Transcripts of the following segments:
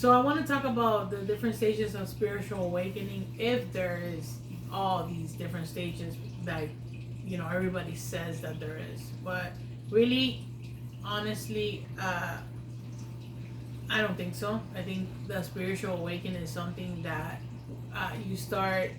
So I want to talk about the different stages of spiritual awakening, if there is all these different stages that everybody says that there is, but really, honestly, I don't think so. I think the spiritual awakening is something that you start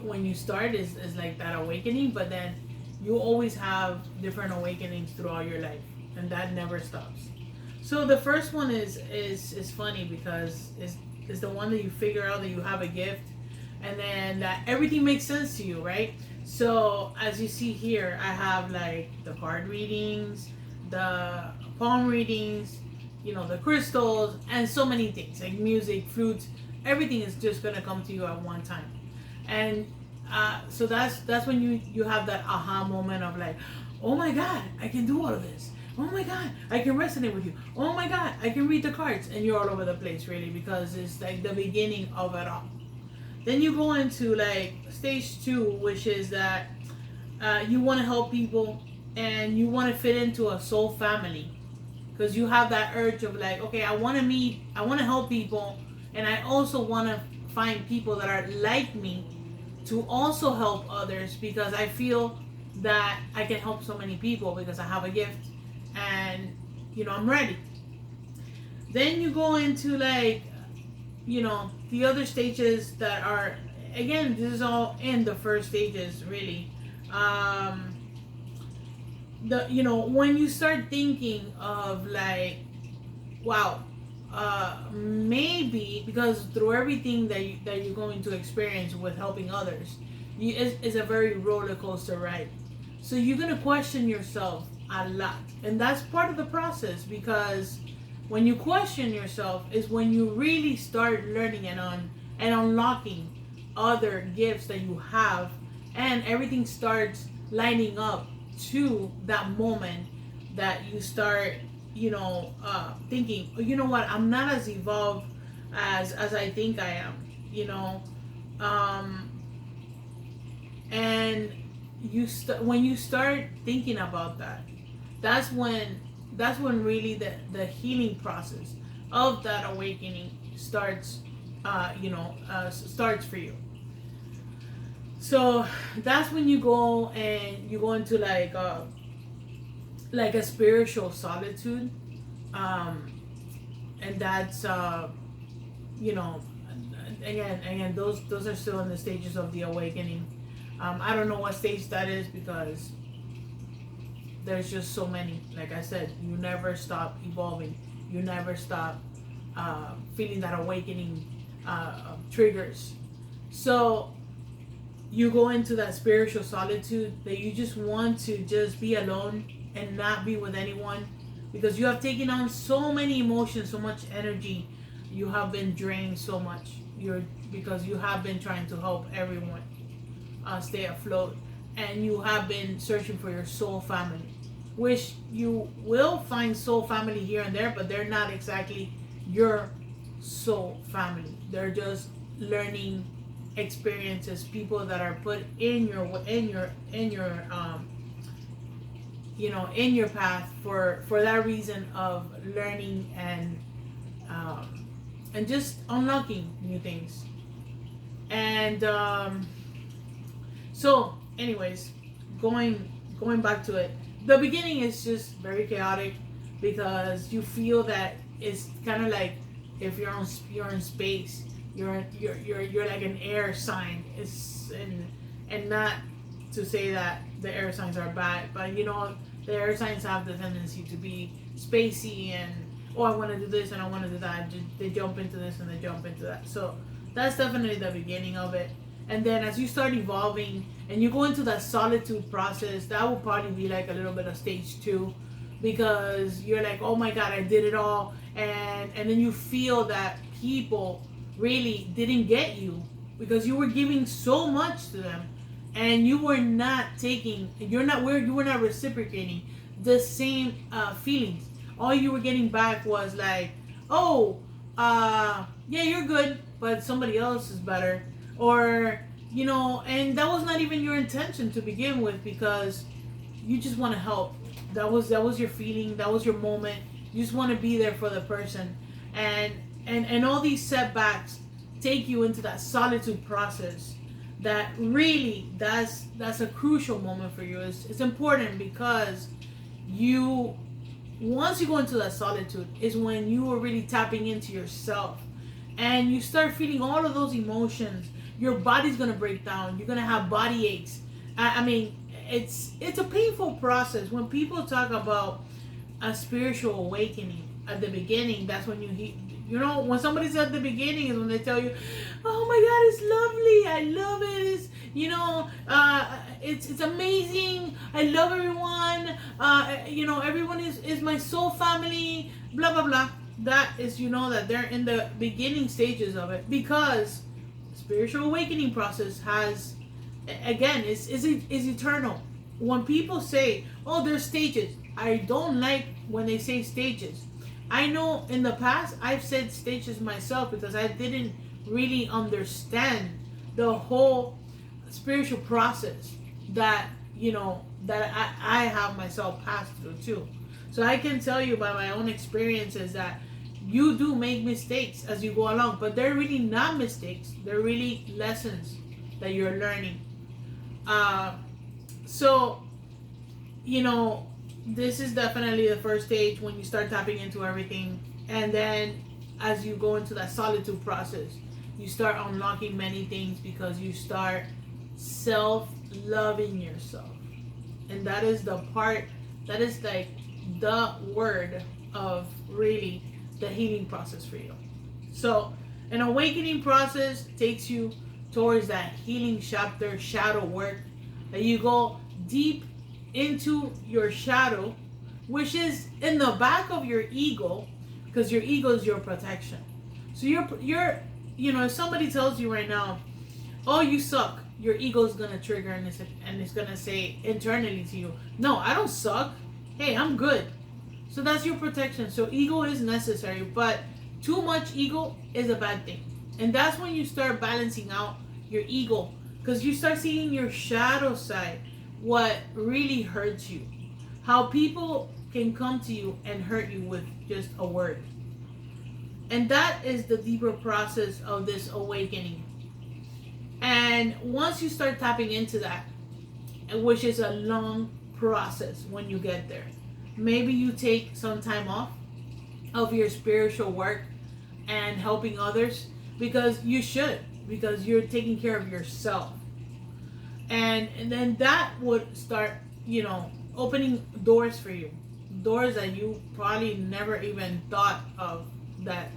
when you start is like that awakening, but then you always have different awakenings throughout your life, and that never stops. So the first one is funny because is the one that you figure out that you have a gift, and then that everything makes sense to you, right? So as you see here, I have like the card readings, the palm readings, the crystals, and so many things like music, flutes. Everything is just gonna come to you at one time, and so that's when you have that aha moment of like, oh my god, I can do all of this. Oh my god, I can resonate with you. Oh my god, I can read the cards, and you're all over the place really because it's like the beginning of it all. Then you go into like stage two, which is that you want to help people and you want to fit into a soul family because you have that urge of like, okay, I want to help people, and I also want to find people that are like me to also help others because I feel that I can help so many people because I have a gift and I'm ready. Then you go into like the other stages that are, again, this is all in the first stages really. The when you start thinking of like, wow, maybe because through everything that you're going to experience with helping others, it's a very roller coaster ride. So you're gonna question yourself a lot, and that's part of the process because when you question yourself is when you really start learning and unlocking other gifts that you have, and everything starts lining up to that moment that you start thinking, oh, you know what, I'm not as evolved as I think I am, um and when you start thinking about that, that's when really the healing process of that awakening starts starts for you. So that's when you go and you go into like a spiritual solitude, and that's you know again those are still in the stages of the awakening. I don't know what stage that is because there's just so many. Like I said, you never stop evolving. You never stop feeling that awakening triggers. So you go into that spiritual solitude that you just want to just be alone and not be with anyone because you have taken on so many emotions, so much energy. You have been drained so much. Because you have been trying to help everyone stay afloat, and you have been searching for your soul family, which you will find soul family here and there, but they're not exactly your soul family. They're just learning experiences, people that are put in your in your path for that reason of learning and just unlocking new things. And so anyways, going back to it, the beginning is just very chaotic because you feel that it's kind of like if you're in space, you're like an air sign. And not to say that the air signs are bad, but the air signs have the tendency to be spacey and, oh, I want to do this and I want to do that. They jump into this and they jump into that. So that's definitely the beginning of it. And then as you start evolving and you go into that solitude process, that will probably be like a little bit of stage 2 because you're like, oh my God, I did it all. And then you feel that people really didn't get you because you were giving so much to them and you were not reciprocating the same feelings. All you were getting back was like, oh, yeah, you're good, but somebody else is better. Or, and that was not even your intention to begin with because you just want to help. That was your feeling. That was your moment. You just want to be there for the person. And and all these setbacks take you into that solitude process. That really, that's a crucial moment for you. It's important because you, once you go into that solitude, is when you are really tapping into yourself, and you start feeling all of those emotions. Your body's gonna break down. You're gonna have body aches. I mean, it's a painful process. When people talk about a spiritual awakening at the beginning, that's when you know, when somebody's at the beginning is when they tell you, oh my God, it's lovely, I love it, it's, you know, it's amazing, I love everyone, you know, everyone is my soul family, blah blah blah. That is, you know, that they're in the beginning stages of it, because spiritual awakening process has, again, is eternal. When people say, oh, there's stages, I don't like when they say stages. I know in the past I've said stages myself because I didn't really understand the whole spiritual process that, you know, that I have myself passed through too. So I can tell you by my own experiences that you do make mistakes as you go along, but they're really not mistakes. They're really lessons that you're learning. So, you know, this is definitely the first stage when you start tapping into everything. And then as you go into that solitude process, you start unlocking many things because you start self-loving yourself. And that is the part, that is like the word of really the healing process for you. So an awakening process takes you towards that healing chapter, shadow work, that you go deep into your shadow, which is in the back of your ego, because your ego is your protection. So you're you know, if somebody tells you right now, oh, you suck, your ego is gonna trigger, and it's gonna say internally to you, no, I don't suck, hey, I'm good. So that's your protection. So ego is necessary, but too much ego is a bad thing. And that's when you start balancing out your ego, because you start seeing your shadow side, what really hurts you, how people can come to you and hurt you with just a word. And that is the deeper process of this awakening. And once you start tapping into that, which is a long process when you get there, maybe you take some time off of your spiritual work and helping others, because you should, because you're taking care of yourself. And then that would start, you know, opening doors for you, doors that you probably never even thought of that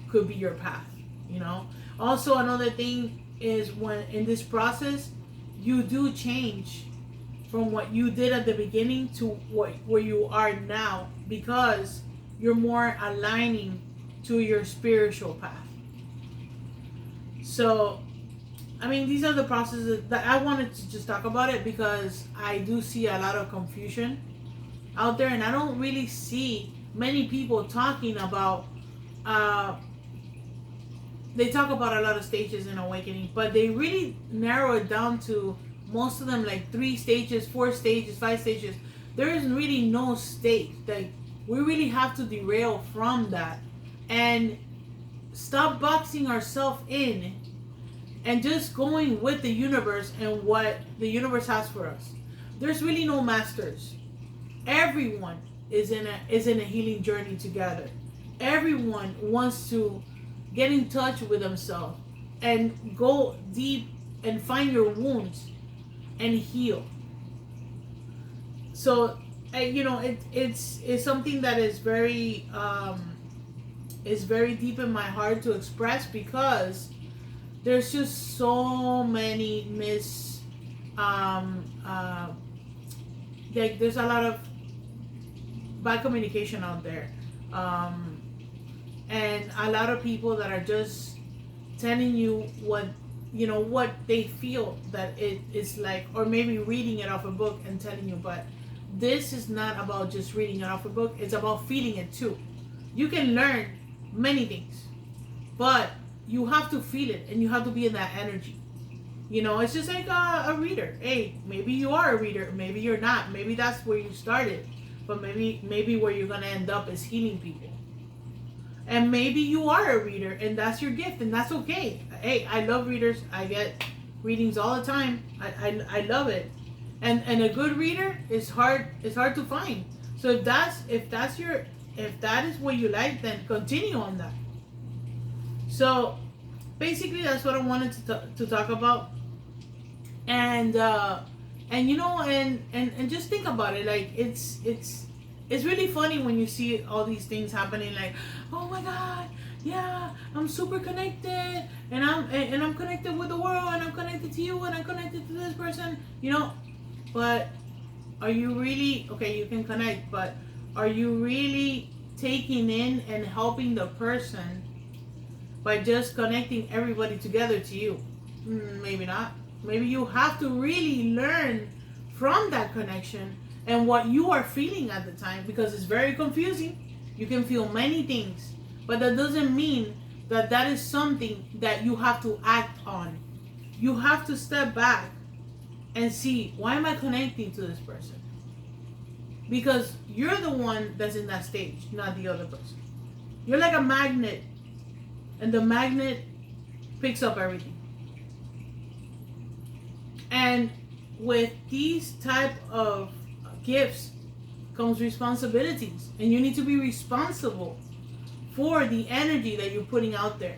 could be your path, you know. Also, another thing is, when in this process you do change from what you did at the beginning to where you are now, because you're more aligning to your spiritual path. So I mean, these are the processes that I wanted to just talk about it, because I do see a lot of confusion out there, and I don't really see many people talking about, they talk about a lot of stages in awakening, but they really narrow it down to most of them like 3 stages, 4 stages, 5 stages. There is really no stage. Like, we really have to derail from that and stop boxing ourselves in and just going with the universe and what the universe has for us. There's really no masters. Everyone is in a healing journey together. Everyone wants to get in touch with themselves and go deep and find your wounds and heal. So, you know, it's something that is very deep in my heart to express, because there's just so many like, there's a lot of bad communication out there, and a lot of people that are just telling you what, you know, what they feel that it is like, or maybe reading it off a book and telling you. But this is not about just reading it off a book, it's about feeling it too. You can learn many things, but you have to feel it, and you have to be in that energy. You know, it's just like a reader. Hey, maybe you are a reader, maybe you're not. Maybe that's where you started, but maybe where you're gonna end up is healing people. And maybe you are a reader and that's your gift, and that's okay. Hey, I love readers. I get readings all the time. I love it. And a good reader is hard, to find. So if that is what you like, then continue on that. So basically that's what I wanted to talk about. And you know, and just think about it. Like it's really funny when you see all these things happening. Like, oh my God, yeah, I'm super connected, and I'm connected with the world, and I'm connected to you, and I'm connected to this person. You know, but are you really okay? You can connect, but are you really taking in and helping the person by just connecting everybody together to you? Maybe not. Maybe you have to really learn from that connection and what you are feeling at the time, because it's very confusing. You can feel many things, but that doesn't mean that that is something that you have to act on. You have to step back and see, why am I connecting to this person? Because you're the one that's in that stage, not the other person. You're like a magnet, and the magnet picks up everything. And with these type of gifts comes responsibilities, and you need to be responsible for the energy that you're putting out there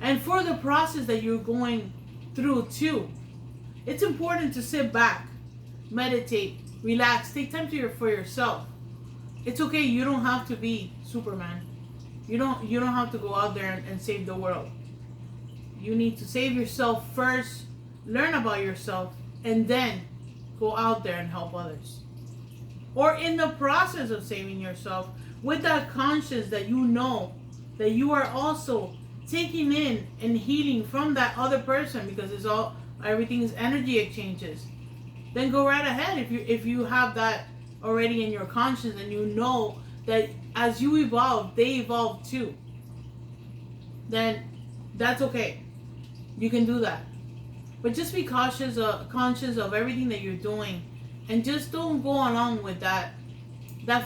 and for the process that you're going through too. It's important to sit back, meditate, relax, take time for yourself. It's okay. You don't have to be Superman. You don't have to go out there and save the world. You need to save yourself first, learn about yourself, and then go out there and help others. Or in the process of saving yourself, with that conscience that you know that you are also taking in and healing from that other person, because everything is energy exchanges, then go right ahead. If you have that already in your conscience, and you know that as you evolve, they evolve too, then that's okay. You can do that. But just be conscious of everything that you're doing, and just don't go along with that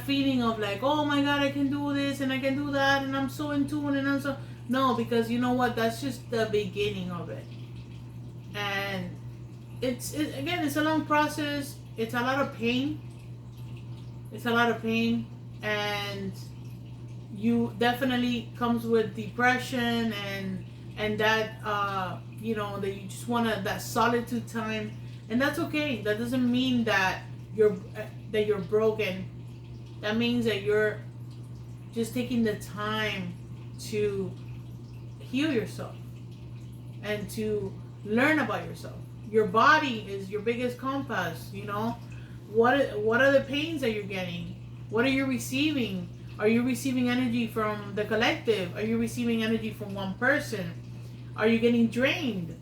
feeling of like, oh my God, I can do this and I can do that, and I'm so in tune, and I'm so... No, because you know what? That's just the beginning of it. And it's a long process. It's a lot of pain. And you definitely comes with depression and that that you just want that solitude time, and that's okay. That doesn't mean that you're broken. That means that you're just taking the time to heal yourself and to learn about yourself. Your body is your biggest compass. What are the pains that you're getting? What are you receiving? Are you receiving energy from the collective? Are you receiving energy from one person? Are you getting drained?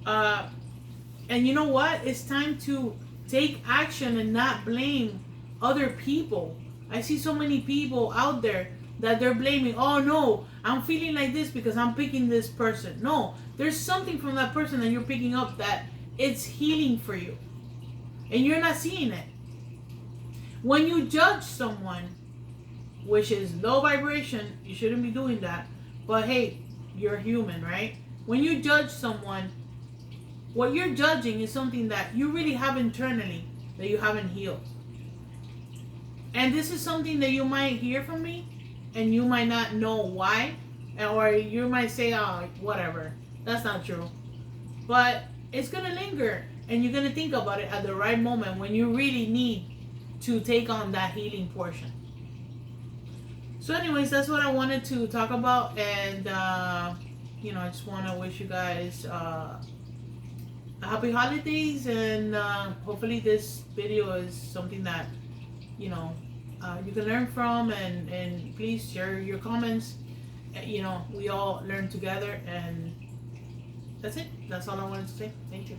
And you know what? It's time to take action and not blame other people. I see so many people out there that they're blaming, oh no, I'm feeling like this because I'm picking this person. No, there's something from that person that you're picking up that it's healing for you. And you're not seeing it. When you judge someone, which is low vibration, you shouldn't be doing that. But hey, you're human, right? When you judge someone, what you're judging is something that you really have internally that you haven't healed. And this is something that you might hear from me, and you might not know why, or you might say, oh, whatever, that's not true. But it's going to linger, and you're going to think about it at the right moment when you really need to take on that healing portion. So anyways, that's what I wanted to talk about, and I just want to wish you guys happy holidays, and hopefully this video is something that you can learn from, and please share your comments. We all learn together, and that's it. That's all I wanted to say. Thank you.